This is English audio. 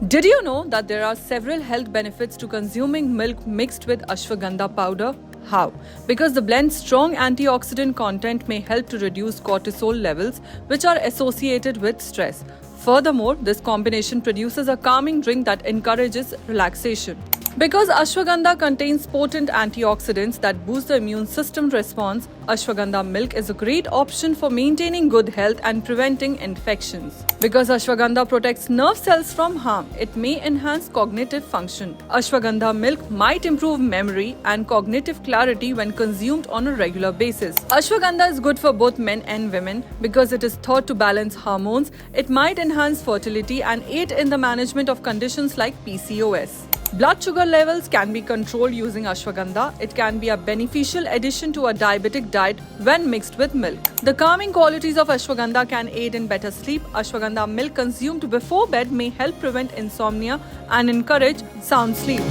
Did you know that there are several health benefits to consuming milk mixed with ashwagandha powder? How? Because the blend's strong antioxidant content may help to reduce cortisol levels, which are associated with stress. Furthermore, this combination produces a calming drink that encourages relaxation. Because ashwagandha contains potent antioxidants that boost the immune system response, ashwagandha milk is a great option for maintaining good health and preventing infections. Because ashwagandha protects nerve cells from harm, it may enhance cognitive function. Ashwagandha milk might improve memory and cognitive clarity when consumed on a regular basis. Ashwagandha is good for both men and women because it is thought to balance hormones. It might enhance fertility and aid in the management of conditions like PCOS. Blood sugar levels can be controlled using ashwagandha. It can be a beneficial addition to a diabetic diet when mixed with milk. The calming qualities of ashwagandha can aid in better sleep. Ashwagandha milk consumed before bed may help prevent insomnia and encourage sound sleep.